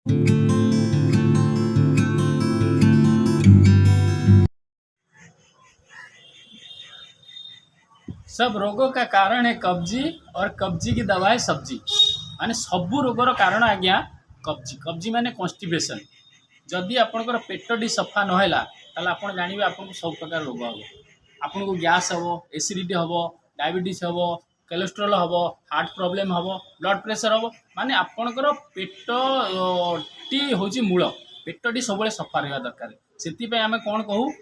सब रोगों का कारण है कब्जी और कब्जी की दवा है सब्जी। माने सबू रोगर कारण आज्ञा कब्जी। कब्जी माने कन्स्टिपेशन। जदि आपंकर पेटटी सफा नहला ताल आप जानवे आपको सब प्रकार रोग हम। आपन को गैस हम, एसिडिटी हम, डायबिटीज हम, कोलेस्ट्रोल हम, हार्ट प्रोब्लेम हम, ब्लड प्रेशर हम। माने आपंकर पेटटी हूँ मूल। पेटटी सब सफा रहा दरकार से आम कौन कहूँ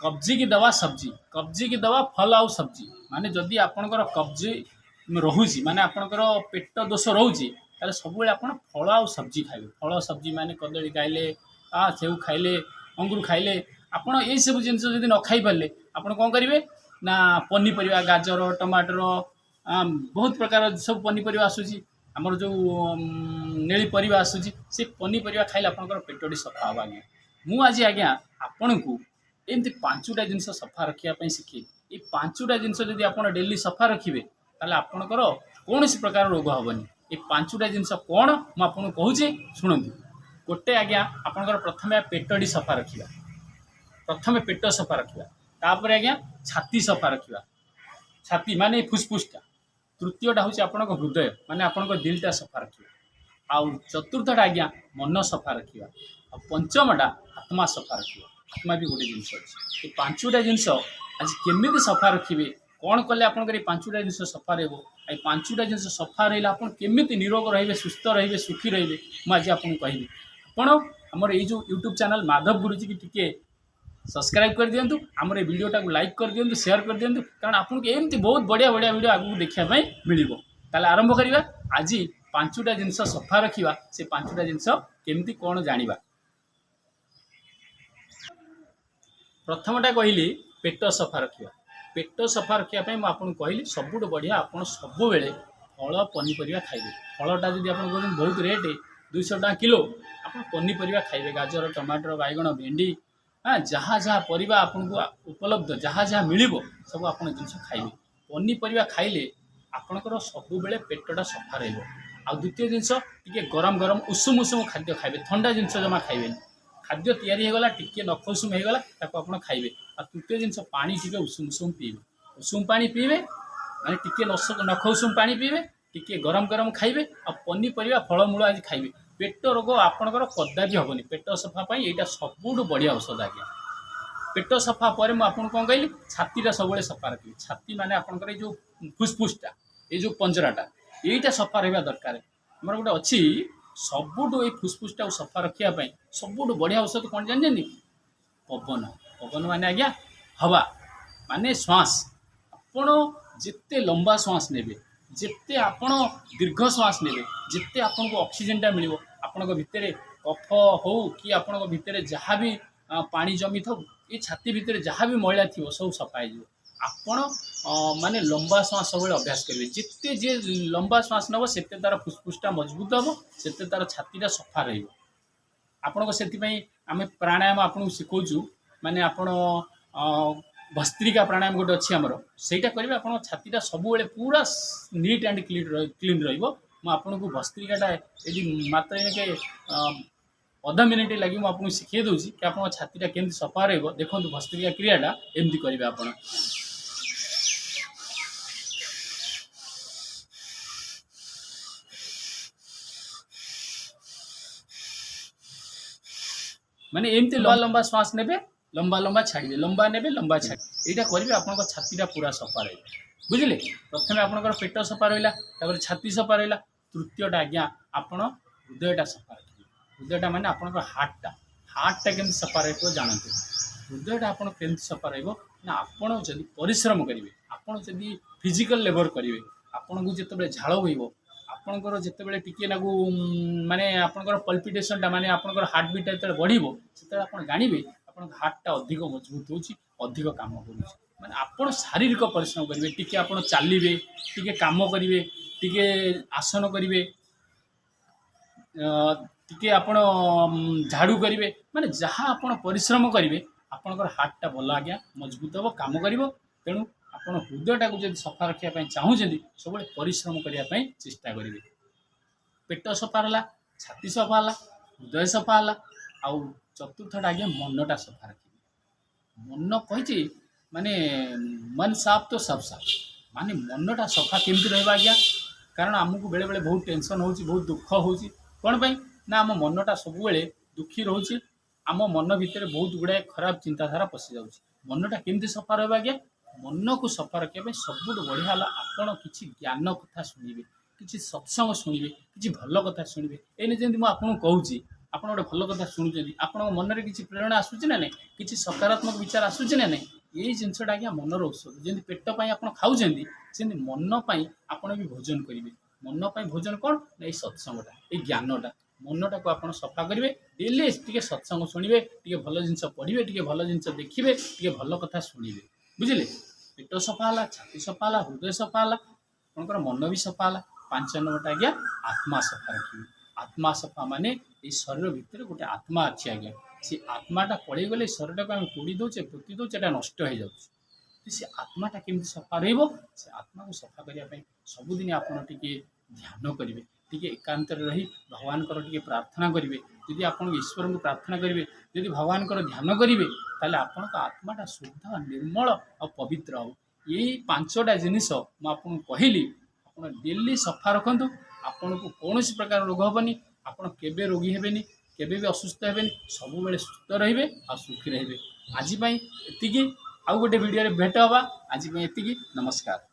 कब्जी की दवा सब्जी। कब्जी की दवा फल आउ सब्जी। माने जदि आपंकर कब्जी रोचे माने आपंकर पेट दोष रोचे ताले सब आप फल आउ सब्जी खाइबे। फल सब्जी माने कदली खाइले, सेव खाइले, अंगूर खाइले। आपड़ ये सब जिनस जब न खाई पारे आप कौन करेंगे ना पनीपरिया गाजर टमाटर बहुत प्रकार सब पनीपरिया आसूसी आमर जो नेली परिवा आसूसी से पनीपरिया खाइले आपंकर पेटटी सफा हम। आज्ञा मु आज आज्ञा आपण को एमती पांचटा जिनस सफा रखापी शिखे। ये पांचटा जिनस जब आप डेली सफा रखिए ताले आपणकर कौन प्रकार रोग हेनी। ये पांचटा जिनस कौन मुझे कहूँ शुणु। गोटे आज्ञा आपंकर प्रथम पेटटी सफा रखा। प्रथम पेट सफा रखा तापर आज्ञा छाती सफा रखा। छाती माने फुसफुसटा। तृतीयटा हूँ आप हृदय माने आप दिलटा सफा रखा। आउ चतुर्थटा आज्ञा मन सफा रखा। पंचमटा आत्मा सफा रखा। आत्मा भी गोटे जिनस अच्छे। ये पांचटा जिनस आज केमी सफा रखिए कौन कले आप पांचटा जिनस सफा रही। पांचटा जिनस सफा रहा आप केमी निरोग रे सुस्थ रे सुखी रे मुझे आपको कहबी। आपड़ ये जो यूट्यूब चैनल माधव गुरुजी की टिके सब्सक्राइब कर दिंतु। आमर ये वीडियोटा को लाइक कर दिंतु, शेयर कर दिंतु कारण आपको एमती बहुत बढ़िया बढ़िया वीडियो आगू देखापी मिल। ताले आरंभ करवा। आज पांचटा जिनस सफा रखा से पांचटा जिनस केमती कौन जाना। प्रथमटा कहली पेट सफा रखा। पेट सफा रखापी मुझे कहली सबुठ बढ़िया आप सब बेले फल पनीपरिया खाइबे। फलटा जब आप बहुत रेट 200 टका किलो आप पनीपरिया खाइबे। गाजर टमाटर बैगण भेंडी जहाँ जहाँ परिबा आपको उपलब्ध जहाँ जहाँ मिल सब आप जिनस खाइबे। पनीपरिया खाइले आपणकर सब बेले पेटटा सफा रहिबो। आ द्वितीय जिनस टिके गरम गरम उषुम उषुम खाद्य खाइबे। ठंडा जिनस जमा खाइबेनि। खाद्य तैयारी होगा टिके नख उषुम होगा ताको आप खाइबे। आ तृतीय जिनस पानी टिके उषुम उषुम पीबे। उषुम पानी पीबे माने टिके नख उषुम पानी पीबे टिके गरम गरम खाइबे। आ पनीपरिया फलमूल आज खाइबे। पेट रोग आपणकर कदापि हेनी। पेट सफा पाई एटा सबुठ बढ़िया औषध आज्ञा। पेट सफा पर मुझे कौन कहली छातीटा सब सफा रखिए। छाती माने आपणकर ये जो फुसफुसटा ये जो पंजराटा यहीटा सफा रहा दरकार। आमर गोटे अच्छी सबुठ ये फुसफुसटा सफा रखापी सबुठ बढ़िया औषध कौन जानते पवन। पवन माने आज्ञा हवा माने श्वास। आपण जिते लंबा श्वास नेबे जिते आपण दीर्घ श्वास नेबे जिते आपन को ऑक्सीजनटा मिल आपण भितर कफ हो कि आपण भितर जहाँ भी पानी जमी था ये छाती भितर जहाँ भी मैला थी सब सफा हो। आपण माने लंबा श्वास सब अभ्यास करेंगे। जिते जे लंबा श्वास नब से तार फुसफुसटा मजबूत हम से तार छातीटा सफा रहा। से आम प्राणायाम आपको शिखौचु माने आपण भस्त्रिका प्राणायाम गोटे अच्छी आमर सहीटा करेंगे। आप छातीटा सब पूरा नीट एंड क्लीन रु भस्त्रिकाटा ये मात्र के अधा मिनिट लगे मुझे शिखे दूसरी कि आप छातीटा केमती सफा रहा। देखो भस्त्रिका क्रियाटा एमती करेंगे। आप माने एमती लंबा लंबा श्वास नेबे लंबा लंबा छाड़े लंबा नेबे लंबा छाड़े यहाँ करेंगे। आप छातीटा पूरा सफा रहा बुझे। प्रथम आपंकर पेट सफा रहा छाती सफा रहा। तृतीयटा आज्ञा आप हृदयटा सफा रखिए। हृदयटा माने आपंकर हार्टटा केमती सफा रहा जानते। हृदयटा आप केमती सफा रहा आपड़ जब परिश्रम करेंगे आपड़ जब फिजिकल लेबर करेंगे आपन को जिते झाड़ हो आपंकर जिते टिके नाकू माने आपंकर पल्पिटेशनटा माने आपंकर हार्ट बीटा जो बढ़ो से आप जानवे आप हार्टटा अधिक मजबूत हो अधिक काम कर माने आप शारीरिक परिश्रम करेंगे टिके आप चलिए टिके काम करेंगे टिके आसन करेंगे टिके आपण झाड़ू करेंगे माने जहाँ आप परिश्रम करेंगे आपंकर हार्टटा भल आज्ञा मजबूत हम कम कर। तेणु आप हृदयटा को जब सफा रखापी चाहूँगी सब परिश्रम करने चेष्टा करेंगे। पेट सफा रहा छाती सफा है हृदय सफा है। आउ चतुर्थटा आज्ञा मनटा सफा रखिए। मन कही माने मन साफ तो सब साफ। माने मनटा सफा केमती रहा आज्ञा, कारण आमको बेले बेले बहुत टेंशन हो, बहुत दुख हो। कौन पाई ना आम मनटा सब दुखी रोचे। आम मन भितर बहुत गुड़ाए खराब चिंताधारा पशि जाऊँगी। मनटा केमती सफा रहा आज्ञा, मन को सफा रखा सब बढ़िया है आपड़ कि ज्ञान कथा शुणे, कि सत्संग शुणे, कि भल कथा शुणे। एने जमी मुझे कहूँ आप गोटे भल कथा शुणुं, आप मन में किसी प्रेरणा आसूँ ना नहीं, किसी सकारात्मक विचार आसूँ ना नहीं, यही जिनसा आज्ञा मनर औषध। जमी पेट पर आप खाऊँ सेमती मन पर आपड़ भी भोजन करेंगे। मन पर भोजन कौन ना ये सत्संगटा, ये ज्ञानटा। मनटा को आप सफा करेंगे, डेली टे सत्संग शुणे, टे भल जिन पढ़े, टे भल जिन देखिए, टे भल कथा शुणे, बुझे। पेट सफा है, छाती सफा है, हृदय सफा है, आपंकर मन भी सफा है। 5 नंबरटा आज्ञा आत्मा सफा रखिए। आत्मा सफा माने ये शरीर भितर गोटे आत्मा अच्छी आज्ञा, से आत्माटा पड़े गले शरीर को आम तोड़ी दौचे, पोति दौचे, नष्ट हो जाए। से आत्माटा केमती सफा से आत्मा को सफा करने सबुदिन आप ध्यान करेंगे, टी एकांत रही भगवान टे प्रार्थना करेंगे। जदि आप ईश्वर को प्रार्थना करेंगे, जदि भगवान ध्यान करेंगे, ताले आपण आत्माटा शुद्ध निर्मल और पवित्र हो। यही 5टा जिनिस मुझे कहली, आप डेली सफा रखु, आपन को कौन प्रकार रोग हेनी, आपड़ केबे रोगी हेबेनी, केबे भी असुस्थ हेबेनी, सब बेले सुस्थ रहिबे आ सुखी रहिबे। आज एतिकी, आउ गोटे वीडियो भेट हवा। आज एतिकी, नमस्कार।